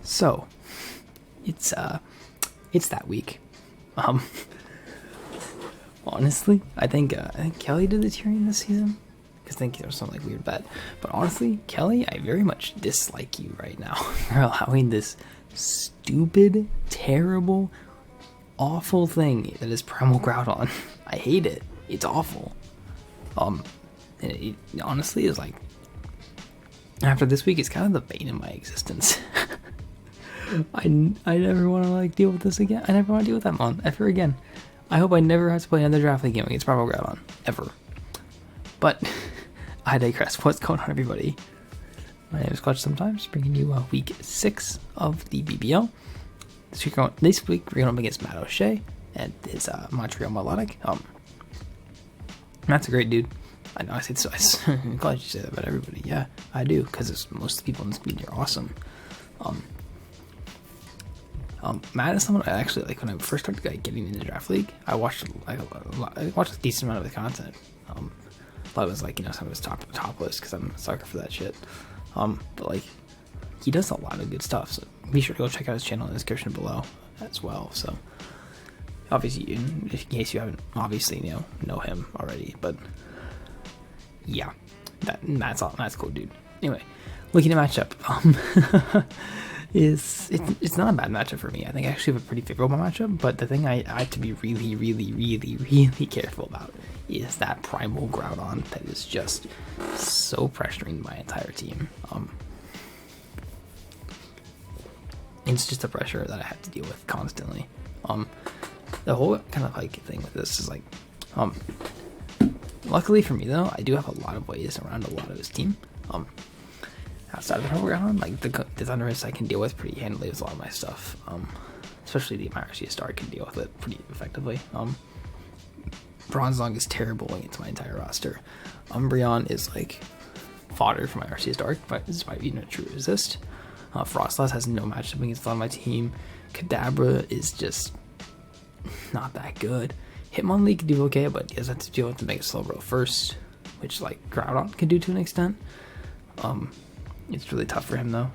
So it's that week. Honestly, I think Kelly did the Tyrion this season, because I think there was some like weird bet. But honestly, Kelly, I very much dislike you right now for allowing this stupid, terrible, awful thing that is primal groudon. I hate it. It's awful. And it honestly is like, after this week, it's kind of the bane of my existence. I never want to like deal with this again. I never want to deal with that mon ever again. I hope I never have to play another draft league game against primal groudon ever. But I digress. What's going on, everybody? My name is clutchsometimes, bringing you week 6 of the BBL. This week we're going up against MattOshea and his Montreal Milotic. Matt's a great dude. I know I say this, I'm glad you say that about everybody. Yeah, I do, because most of the people in this media are awesome. Matt is someone I actually like. When I first started getting into draft league, I watched a decent amount of the content. But it was like, some of his top list, because I'm a sucker for that shit. But like, he does a lot of good stuff. So be sure to go check out his channel in the description below as well. So obviously, in case you haven't obviously know him already, but yeah, Matt's cool, dude. Anyway, looking at matchup, it's not a bad matchup for me. I think I actually have a pretty favorable matchup, but the thing I have to be really, really, really, really careful about is that primal groudon that is just so pressuring my entire team. It's just a pressure that I have to deal with constantly. The whole kind of like thing with this is like, luckily for me though, I do have a lot of ways around a lot of his team. Outside of the primal groudon, like the Thunderous I can deal with pretty handily with a lot of my stuff. Especially the Arashi star can deal with it pretty effectively. Bronzong is terrible against my entire roster. Umbreon is like fodder for my Arashi Dark, but despite being a true resist. Frostlass has no matchup against a lot of my team. Kadabra is just not that good. Hitmonlee can do okay, but he does have to deal with the Mega Slowbro first, which like Groudon can do to an extent. It's really tough for him though.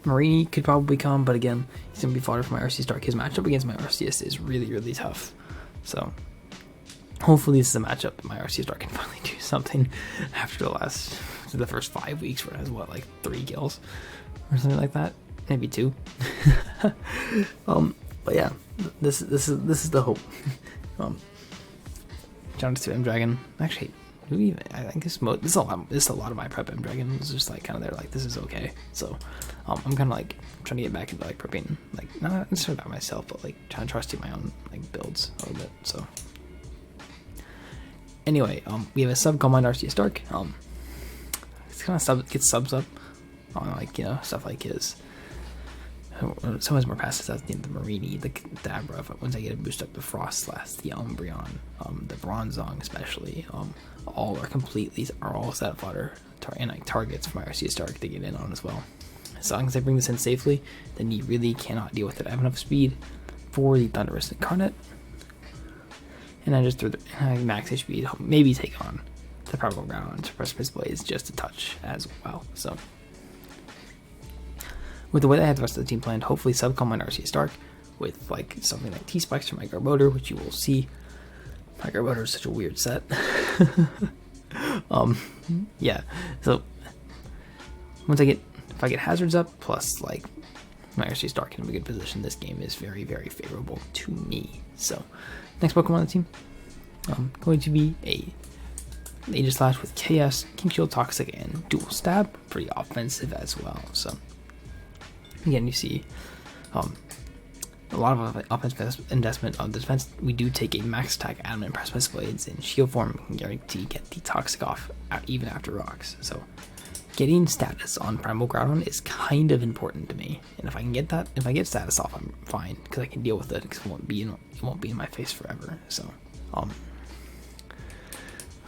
Marini could probably come, but again, he's gonna be fodder for my RC Stark. His matchup against my Arceus is really, really tough. So hopefully this is a matchup that my Arceus Stark can finally do something after the first 5 weeks where it has like 3 kills or something like that, maybe 2. But yeah, this is the hope. Shout out to M Dragon. Actually, I think this is a lot of my prep M Dragon was just like kind of there, like this is okay. So I'm kind of like trying to get back into like prepping, like not necessarily by myself, but like trying to trust my own like builds a little bit. So anyway, we have a sub called Arceus Dark. It's kind of gets subs up on like stuff like his. Some of his more passive at the end, the Marini, the Kadabra, once I get a boost up the Frostlass, the Umbreon, the Bronzong especially, all set fodder and like targets for my Arceus Dark to get in on as well. As long as I bring this in safely, then you really cannot deal with it. I have enough speed for the Thunderous Incarnate, and I just threw the max HP to maybe take on the Primal Ground. Precipice Blaze just a touch as well. So with the way that I have the rest of the team planned, hopefully subcom my Arceus Dark with like something like T-Spikes or my Garbodor, which you will see. My Garbodor is such a weird set. Yeah, so if I get hazards up, plus like my Arceus Dark in a good position, this game is very, very favorable to me. So next Pokemon on the team, going to be a Aegislash with KS, King Shield, Toxic, and Dual Stab. Pretty offensive as well. So again, you see a lot of offensive investment on defense. We do take a max attack Adamant and Precipice Blades in shield form. We can guarantee get the Toxic off even after rocks. So getting status on Primal Groudon is kind of important to me. And if I can get that, if I get status off, I'm fine because I can deal with it because it won't be in my face forever. So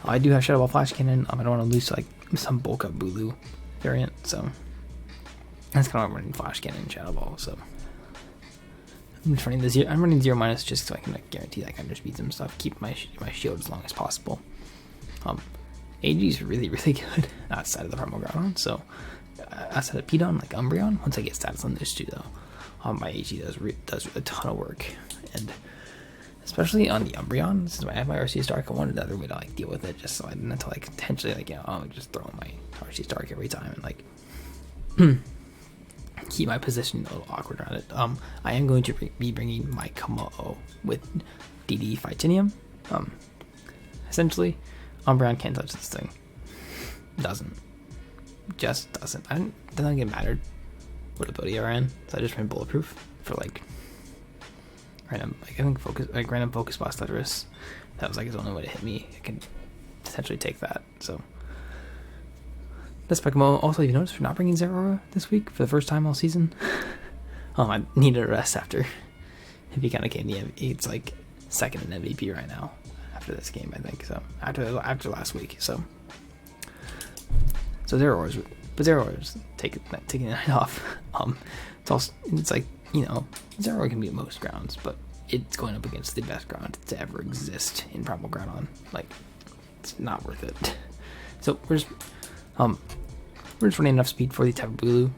I do have Shadow Ball Flash Cannon. I don't want to lose like some bulk up Bulu variant. So that's kind of why I'm running Flash Cannon and Shadow Ball. So I'm running 0- just so I can like, guarantee that I can just beat some stuff, keep my shield as long as possible. AG is really, really good outside of the Primal Groudon, so outside of Pedon, like Umbreon, once I get stats on this too, though, my AG does a ton of work, and especially on the Umbreon, since I have my RC Stark, I wanted another way to like deal with it, just so I didn't have to like potentially like I'll just throw in my RC Stark every time and like keep my position a little awkward around it. I am going to be bringing my Komo with DD Fightinium. Essentially, Umbreon can't touch this thing. Just doesn't. Doesn't get mattered what ability I ran, so I just ran Bulletproof for like random, like I think random Focus Blast Letters. That was like his only way to hit me. I can potentially take that. So this Pokemon. Also, you notice we're not bringing Zeraora this week for the first time all season. I needed a rest after. If he kind of came, it's like second in MVP right now after this game, I think. So after last week, so Zeraora's taking the night off. It's like, you know, Zeraora can be at most grounds, but it's going up against the best ground to ever exist in Primal Groudon. Like, it's not worth it. So we're just running enough speed for the type of Bulu,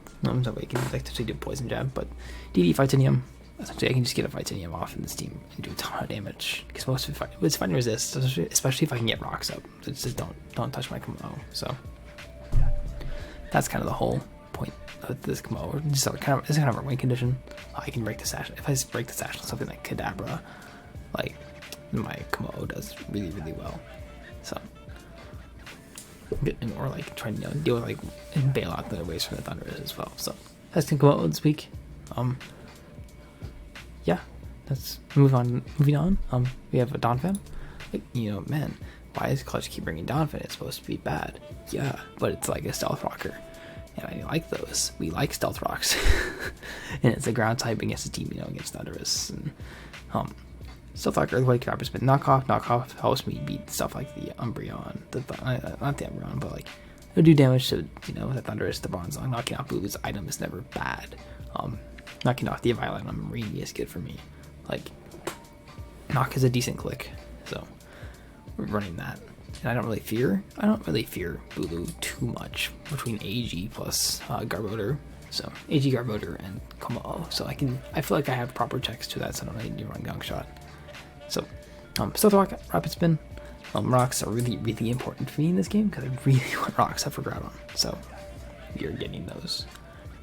so we can actually do Poison Jab, but DD Fightinium, essentially I can just get a Fightinium off in this team and do a ton of damage, because most of it's fighting resist, especially if I can get rocks up. It's just don't touch my Komo. So that's kind of the whole point of this Komo. It's kind of a win condition. I can break the sash. If I break the sash on something like Kadabra, like my Komo does really, really well. So or like trying to deal with like and bail out the ways from the Thundurus as well. So that's gonna come out this week. Yeah, that's moving on. We have a Donphan. Like, you know, man, why does Clutch keep bringing Donphan? It's supposed to be bad. Yeah, but it's like a stealth rocker, and I like those. We like stealth rocks, and it's a ground type against a team, you know, against Thundurus. And stuff like Earthquake, Rapid Spin, knockoff helps me beat stuff like the Umbreon, not the Umbreon, but like it'll do damage to, you know, the Thundurus, the Bronzong. Knocking off Bulu's item is never bad. Knocking off the Violet on Marine is good for me. Like, knock is a decent click, so we're running that. And I don't really fear Bulu too much between AG plus Garbodor. So AG, Garbodor, and Komo. So I feel like I have proper checks to that, so I don't really need to run Gunk Shot. So Stealth Rock, Rapid Spin, rocks are really, really important for me in this game because I really want rocks up for Groudon. So we are getting those.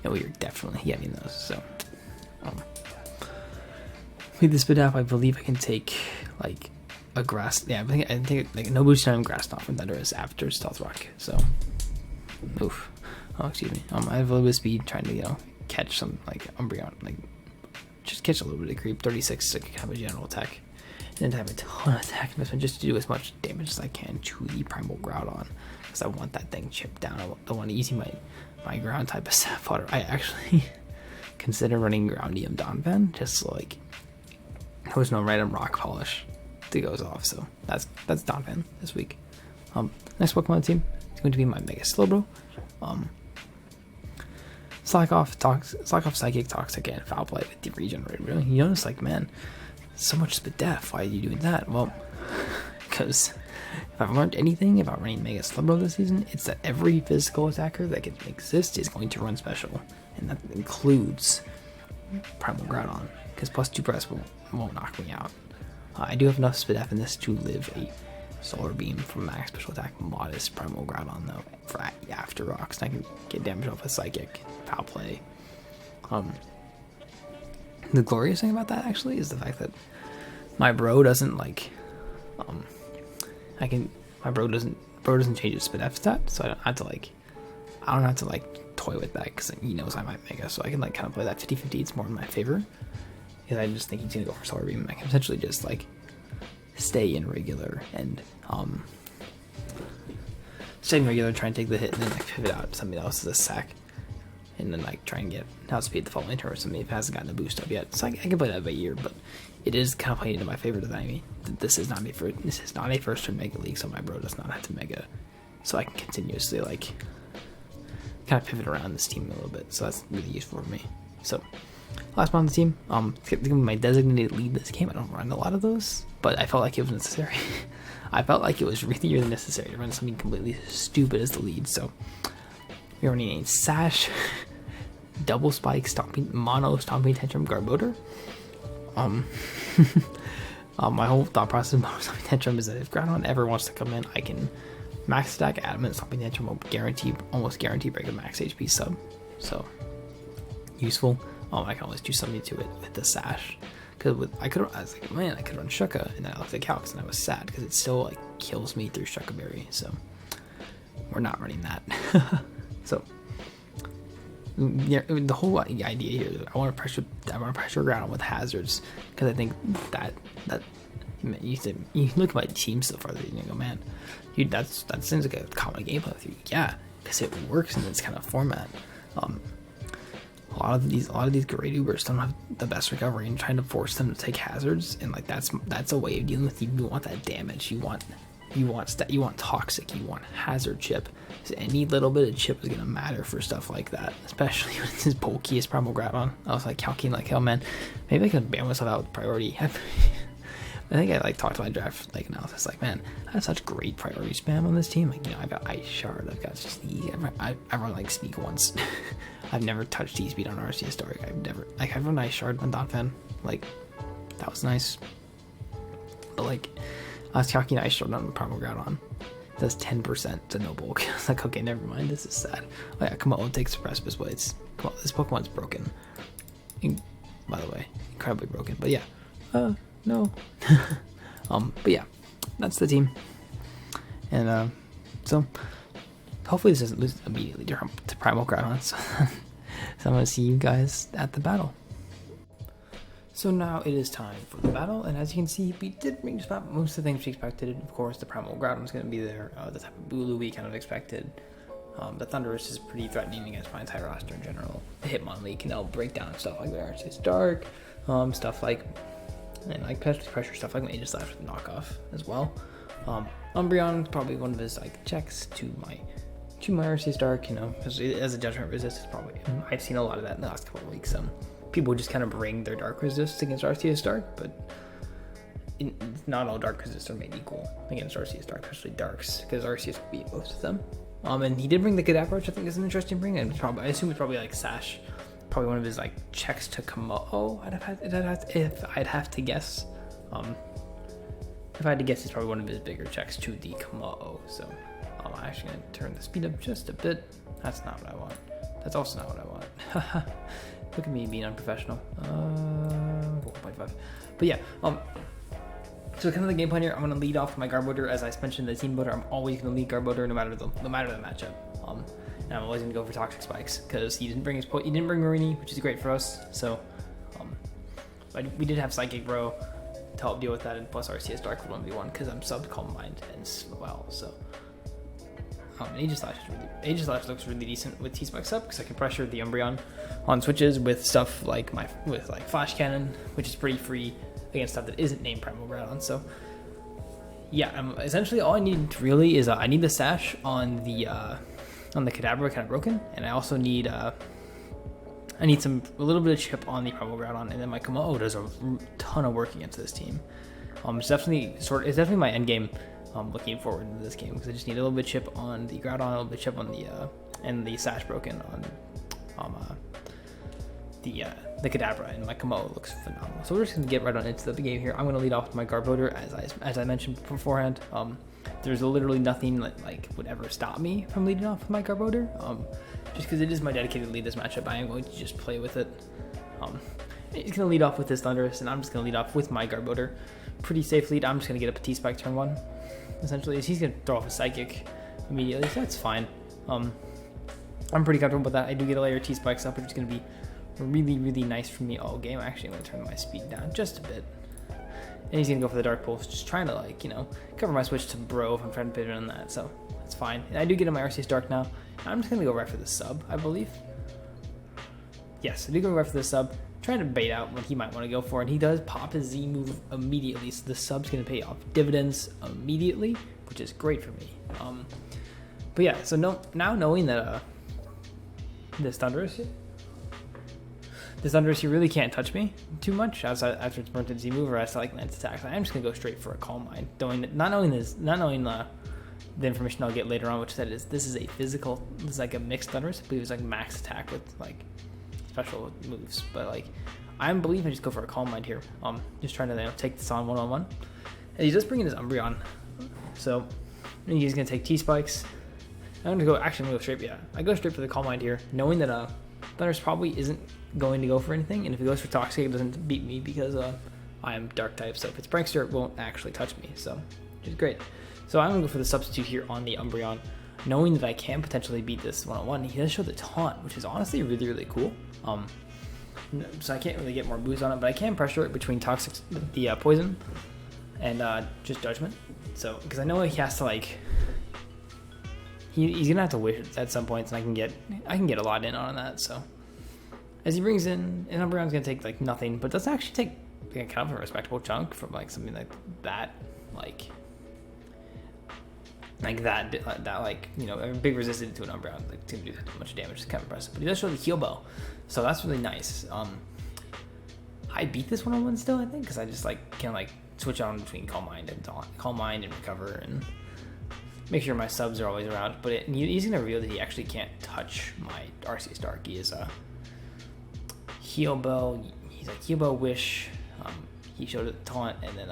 No, we are definitely getting those. So with the Spit Up, I believe I can take like a grass. Yeah, I think like no boost time grass off from Thundurus after Stealth Rock. So oof. Oh, excuse me. I have a little bit of speed trying to, you know, catch some like Umbreon, like just catch a little bit of creep. 36 to have a general attack, and then have a ton of attack investment just to do as much damage as I can to the Primal Groudon, because I want that thing chipped down. I don't want to use my ground type of Sap Fodder. I actually consider running Groundium Donphan just so like there's no random rock polish that goes off. So that's Donphan this week. Next Pokemon on the team is going to be my Mega Slowbro. Slack off Psychic, Toxic, and Foul Play with the Regenerated. Really, you notice, like, man, so much Spit Def. Why are you doing that? Well, because if I've learned anything about running Mega Slowbro this season, it's that every physical attacker that can exist is going to run special, and that includes Primal Groudon, because plus 2 press won't knock me out. I do have enough Spit Def in this to live a Solar Beam from max special attack modest Primal Groudon though for after rocks, and I can get damage off with Psychic, Foul Play. The glorious thing about that actually is the fact that my bro doesn't like my bro doesn't change his Spit F stat, so I don't have to like toy with that because he knows I might Mega, so I can like kind of play that 50-50. It's more in my favor because I just think he's gonna go for Solar Beam, and I can potentially just like stay in regular and try and take the hit, and then like pivot out to something else as a sack, and then like try and get outspeed the following turn or something if it hasn't gotten a boost up yet. So I can play that by ear, but it is kind of playing into my favor that this is not a first turn Mega League, so my bro does not have to Mega, so I can continuously like kind of pivot around this team a little bit. So that's really useful for me. So last one on the team, my designated lead this game. I don't run a lot of those, but I felt like it was necessary. I felt like it was really, really necessary to run something completely stupid as the lead. So We're running a Sash, double spike, mono stomping tantrum Garbodor. My whole thought process of mono stomping tantrum is that if Groudon ever wants to come in, I can max attack adamant stomping tantrum will almost guarantee break a max HP sub. So useful. I can always do something to it with the Sash. Because I was like, man, I could run Shuka, and then I looked at Calx, and I was sad because it still like kills me through Shuka Berry. So we're not running that. So yeah, the whole idea here, I want to pressure Groudon with hazards, because I think that you look at my team so far, and you go, man, dude, that seems like a common gameplay with you. Yeah, because it works in this kind of format. A lot of these great Ubers don't have the best recovery, and trying to force them to take hazards, and like that's a way of dealing with you. You want that damage. You want toxic. You want hazard chip. So any little bit of chip is gonna matter for stuff like that, especially when it's as bulky as primal Groudon. I was like calculating like, oh man, maybe I could ban myself out with priority. I think I like talked to my draft like analysis, like, man, I have such great priority spam on this team. Like, you know, I got Ice Shard, I've got Sneak, I run like Sneak once. I've never touched T-Speed on RCS Dark. I've run Ice Shard on Donphan. Like, that was nice. But like, I was calculating Ice Shard on Primal Groudon. It does 10% to no bulk. I was like, okay, never mind, this is sad. Oh yeah, come on, takes Precipice Blades. Come on, this Pokemon's broken. By the way, incredibly broken. But yeah, no. But yeah, that's the team. And so hopefully this doesn't lose immediately to Primal Groudon. So I'm gonna see you guys at the battle. So now it is time for the battle, and as you can see, we did bring just about most of the things we expected. Of course, the Primal Groudon is going to be there, the type of Bulu we kind of expected. The Thundurus is pretty threatening against my entire roster in general. The Hitmonlee can help break down stuff like the RCS Dark, stuff like, and like pressure stuff like Aegislash with knockoff as well. Umbreon, probably one of his like checks to my RCS Dark, you know, as a judgment resist is probably, I've seen a lot of that in the last couple of weeks. People just kind of bring their dark resist against RCS Dark, but not all dark resists are made equal against RCS Dark, especially darks, because RCS could beat most of them. And he did bring the Kadabra, which I think is an interesting bring, and I assume it's probably like Sash, probably one of his like checks to Komodo. If I'd have to guess, it's probably one of his bigger checks to the Komodo. So I'm actually gonna turn the speed up just a bit. That's not what I want. That's also not what I want. Look at me being unprofessional. 4.5. But yeah, so kind of the game plan here, I'm gonna lead off with my Garbodor. As I mentioned, the team builder, I'm always gonna lead Garbodor no matter the matchup. And I'm always gonna go for Toxic Spikes because he didn't bring Marini, which is great for us. So, we did have Psychic Bro to help deal with that, and plus RCS Dark would 1v1 because I'm subbed Calm Mind as well. So. Aegislash looks really decent with T-Spikes up because I can pressure the Umbreon on switches with stuff like Flash Cannon, which is pretty free against stuff that isn't named Primal Groudon. So yeah, essentially all I need really is I need the Sash on the Kadabra kind of broken, and I also need a little bit of chip on the Primal Groudon, and then my Komodo does a ton of work against this team. It's definitely my end game. Looking forward to this game because I just need a little bit of chip on the Groudon, a little bit of chip on the and the Sash broken on the Kadabra, and my Komodo looks phenomenal. So we're just gonna get right on into the game here. I'm gonna lead off with my Garbodor as I mentioned beforehand. There's literally nothing like would ever stop me from leading off with my Garbodor. Just because it is my dedicated lead this matchup, I am going to just play with it. He's gonna lead off with this Thundurus, and I'm just gonna lead off with my Garbodor. Pretty safe lead. I'm just gonna get up a T-Spike turn 1. Essentially, he's gonna throw off a Psychic immediately, so that's fine. I'm pretty comfortable with that. I do get a layer of T-Spikes up, which is gonna be really, really nice for me all game. Actually, I'm gonna turn my speed down just a bit. And he's gonna go for the Dark Pulse, just trying to cover my switch to Bro if I'm trying to pivot on that, so that's fine. And I do get in my RCS Dark now. I'm just gonna go right for the sub, I believe. Yes, I do go right for the sub. Trying to bait out what he might want to go for, and he does pop his Z move immediately, so the sub's going to pay off dividends immediately, which is great for me. But yeah, so now knowing that this Thundurus here really can't touch me too much after it's burnt to Z move or as to like Lance attacks. I'm just going to go straight for a Calm Mind, not knowing the information I'll get later on, which said this is a physical, this is like a mixed thunderous. I believe it's like max attack with like special moves, but like I believe I just go for a Calm Mind here. Just trying to take this on one-on-one. And he does bring in his Umbreon, so he's gonna take T-Spikes. I'm gonna go straight. Yeah, I go straight for the Calm Mind here, knowing that Thundurus probably isn't going to go for anything, and if it goes for Toxic, it doesn't beat me because I am Dark type. So if it's Prankster, it won't actually touch me. So which is great. So I'm gonna go for the substitute here on the Umbreon, knowing that I can potentially beat this one-on-one. He does show the Taunt, which is honestly really, really cool. So I can't really get more boost on it, but I can pressure it between Toxic, the Poison, and just Judgment. So because I know he has to like. He's gonna have to wish at some points, and I can get a lot in on that. So as he brings in, and Umbreon's gonna take like nothing, but does actually take kind of a respectable chunk from like something like that, like that like, you know, a big resistance to an Umbreon, like to do that much damage is kind of impressive. But he does show the Heal Bow, so that's really nice. I beat this one-on-one still, I think, because I just like can like switch on between Calm Mind and Taunt, Calm Mind and Recover, and make sure my subs are always around. But he's going to reveal that he actually can't touch my Arceus Dark. He is a Heal Bow. He's like Heal Bow, Wish. He showed it Taunt and then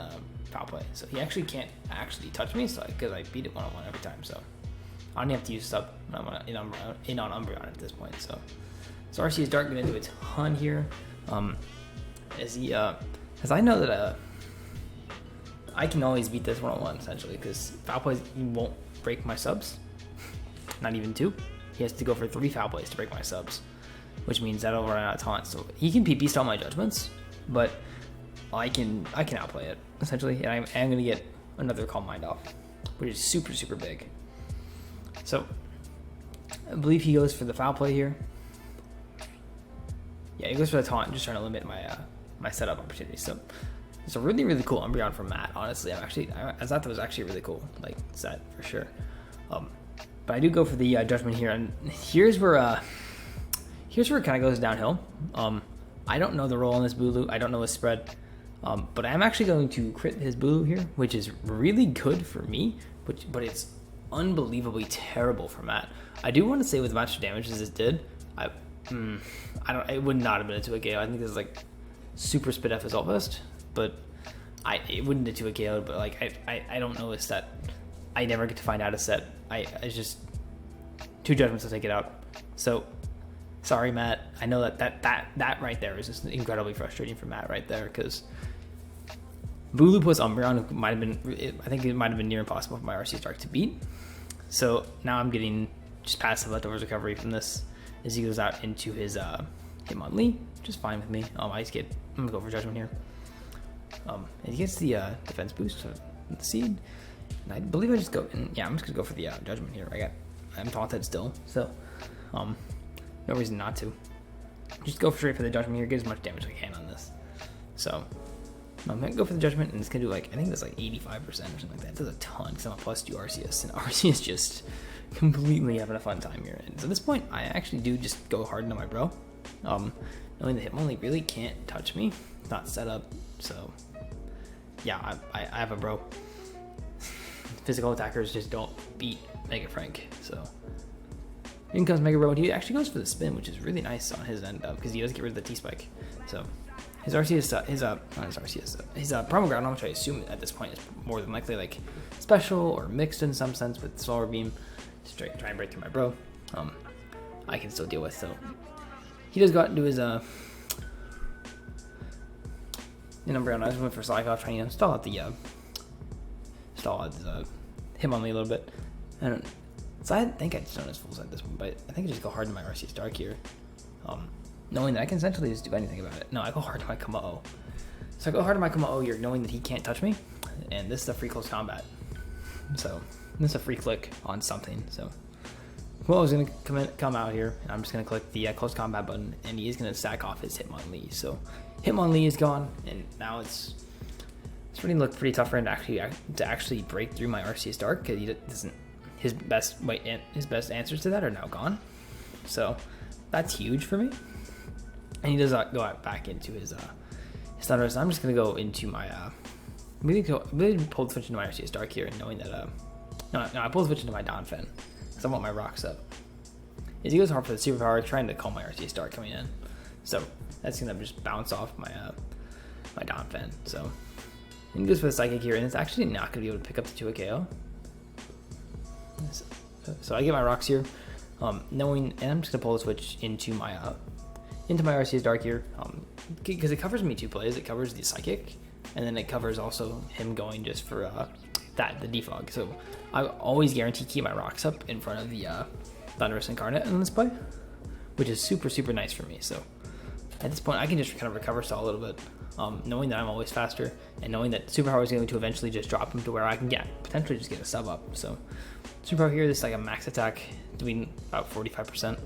Foul Play. So he actually can't actually touch me, so because I beat it one-on-one every time. So I don't have to use sub when I'm in on Umbreon at this point. So Arceus Dark going to do a ton here. As I know that I can always beat this one-on-one essentially, because Foul Plays, he won't break my subs, not even 2. He has to go for 3 Foul Plays to break my subs, which means that'll run out of taunt. So he can PP stall my Judgments, but I can outplay it essentially, and I am gonna get another Calm Mind off, which is super, super big. So I believe he goes for the Foul Play here. Yeah, he goes for the taunt, just trying to limit my setup opportunities. So it's a really, really cool Umbreon from Matt. Honestly, I thought that was actually a really cool like set for sure. But I do go for the Judgment here, and here's where it kind of goes downhill. I don't know the role on this Bulu. I don't know his spread, but I'm actually going to crit his Bulu here, which is really good for me, but it's unbelievably terrible for Matt. I do want to say with as much damage as it did, it would not have been a 2 KO. I think this is like super spit F as Alt Vest, but it wouldn't do 2 KO. But like I don't know a set. I never get to find out a set. It's just 2 Judgments to take it out. So sorry, Matt. I know that right there is just incredibly frustrating for Matt right there, because Bulu plus Umbreon might have been. I think it might have been near impossible for my Arceus Dark to beat. So now I'm getting just passive leftovers recovery from this as he goes out into his Hitmonlee, which is fine with me. I'm gonna go for Judgment here. And he gets the defense boost with the Seed, and I believe I just go. And yeah, I'm just gonna go for the Judgment here. I'm taunted still, so no reason not to. Just go straight for the Judgment here. Get as much damage as I can on this. So I'm gonna go for the Judgment, and it's gonna do like, I think that's like 85% or something like that. It does a ton because I'm a +2 Arceus, and Arceus just completely having a fun time here. And so at this point, I actually do just go hard into my bro, knowing the Hitmonlee really can't touch me. It's not set up, so yeah, I have a bro. Physical attackers just don't beat Mega Frank, so in comes Mega Bro, and he actually goes for the spin, which is really nice on his end, because he does get rid of the T-Spike. So his Arceus, his Primal Groudon, which I assume at this point is more than likely like special or mixed in some sense with Solar Beam, just try and break through my bro. I can still deal with. So he does go out and do his Umbreon. I just went for Psychoff, trying to stall out his Hitmonlee a little bit. So I think I just don't his full set at this point, but I think I just go hard in my Arceus Dark here, knowing that I can essentially just do anything about it. No, I go hard to my Kommo-o. So I go hard to my Kommo-o here, knowing that he can't touch me, and this is a free close combat. So this is a free click on something. So Kommo-o is gonna come out here, and I'm just gonna click the close combat button, and he is gonna sack off his Hitmonlee. So Hitmonlee is gone, and now it's starting to look pretty tough for him to actually break through my Arceus Dark, because he doesn't. His best answers to that are now gone, so that's huge for me. And he does not go back into his Thunder. So I'm just gonna go into my really pull the switch into my Arceus Dark here, and knowing that No, I pull switch into my Donphan because I want my rocks up. As he goes hard for the superpower, trying to call my RC start coming in. So that's gonna just bounce off my my Donphan. So he goes for the psychic here, and it's actually not gonna be able to pick up the 2 KO. So I get my rocks here, knowing, and I'm just gonna pull the switch into my RC's Dark here, because it covers me 2 plays. It covers the psychic, and then it covers also him going just for the defog. So I always guarantee keep my rocks up in front of the Thunderous Incarnate in this play, which is super nice for me. So at this point, I can just kind of recover stall a little bit, knowing that I'm always faster, and knowing that Superpower is going to eventually just drop him to where I can potentially just get a sub up. So Superpower here, this is like a max attack, doing about 45%.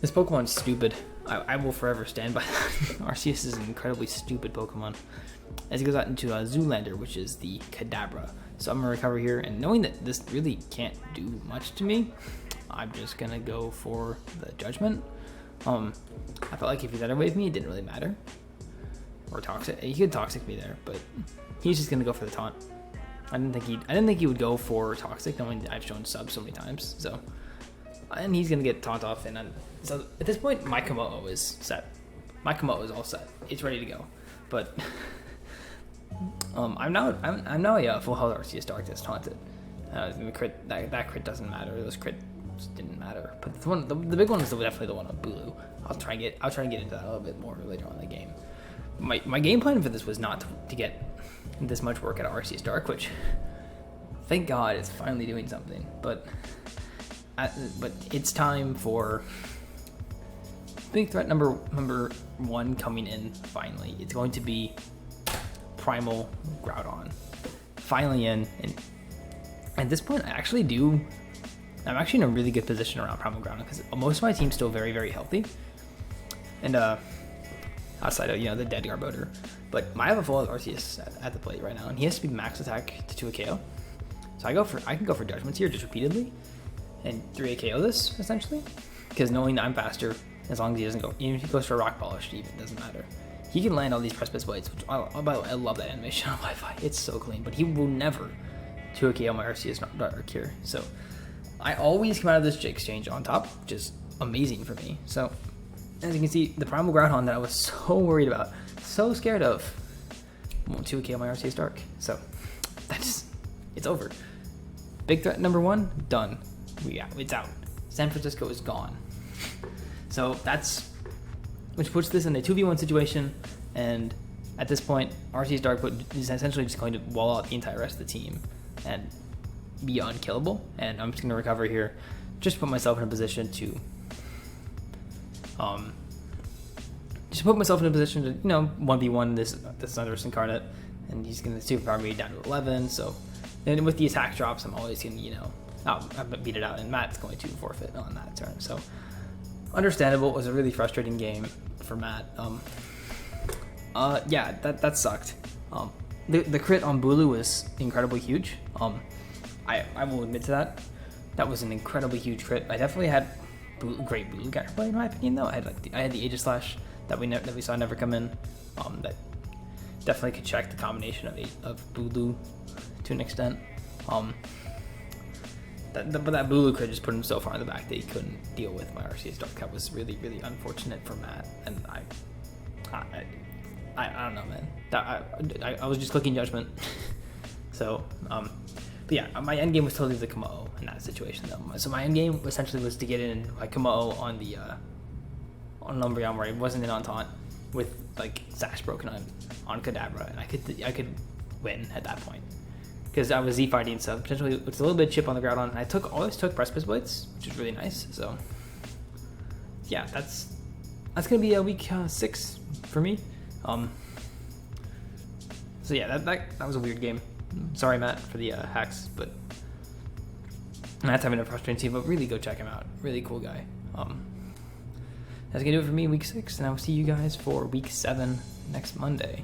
This Pokemon's stupid. I will forever stand by that. Arceus is an incredibly stupid Pokemon. As he goes out into Zoolander, which is the Kadabra. So I'm going to recover here, and knowing that this really can't do much to me, I'm just going to go for the Judgment. I felt like if he Thunder Waved me, it didn't really matter. Or Toxic. He could Toxic me there, but he's just going to go for the Taunt. I didn't think he would go for Toxic, knowing that I've shown sub so many times. So, and he's going to get Taunt off, and so at this point, my Komodo is set. My Komodo is all set. It's ready to go. But I'm now a full health Arceus Dark that's taunted. Crit, that crit doesn't matter. Those crits didn't matter. But the big one is definitely the one on Bulu. I'll try and get into that a little bit more later on in the game. My game plan for this was not to get this much work out of Arceus Dark, which thank God it's finally doing something. But it's time for big threat number 1 coming in finally. It's going to be Primal Groudon. Finally in, and at this point I'm actually in a really good position around Primal Groudon because most of my team's still very healthy. And outside of the dead Garbodor. But I have a full Arceus at the plate right now, and he has to be max attack to 2 KO. So I can go for Judgments here just repeatedly and 3 KO this essentially. Because knowing that I'm faster, as long as he doesn't go, even if he goes for Rock Polish, it doesn't matter. He can land all these Precipice Blades, which by the way, I love that animation on Wi-Fi. It's so clean, but he will never 2 KO my Arceus Dark here. So I always come out of this exchange on top, which is amazing for me. So as you can see, the Primal Groudon that I was so worried about, so scared of, won't 2 KO my Arceus Dark. So it's over. Big threat number 1, done. It's out. San Francisco is gone. So which puts this in a 2v1 situation, and at this point, Arceus Dark is essentially just going to wall out the entire rest of the team and be unkillable. And I'm just going to recover here, just put myself in a position to, 1v1 this Thunderous Incarnate, and he's going to superpower me down to 11. So, and with the attack drops, I'm always going to, beat it out, and Matt's going to forfeit on that turn. So, understandable. It was a really frustrating game for Matt. Yeah, that sucked. The crit on Bulu was incredibly huge. I will admit to that. That was an incredibly huge crit. I definitely had great Bulu counterplay in my opinion, though. I had the Aegislash that we saw never come in. That definitely could check the combination of Bulu to an extent. But that Bulu crit just put him so far in the back that he couldn't deal with my Arceus Dark. That was really unfortunate for Matt, and I don't know, man. I was just clicking Judgment. So, but yeah, my end game was totally the Komodo in that situation, though. So my end game essentially was to get in my Komodo on the on Umbreon, where it wasn't in on taunt, with like Sash broken on Kadabra, and I could win at that point. Because I was Z-fighting, so potentially it's a little bit of chip on the Groudon, and I always took Precipice Blades, which is really nice. So yeah, that's gonna be a week 6 for me. So yeah, that was a weird game. Sorry, Matt, for the hacks, but Matt's having a frustrating team, but really go check him out. Really cool guy. That's gonna do it for me, week 6, and I will see you guys for week 7 next Monday.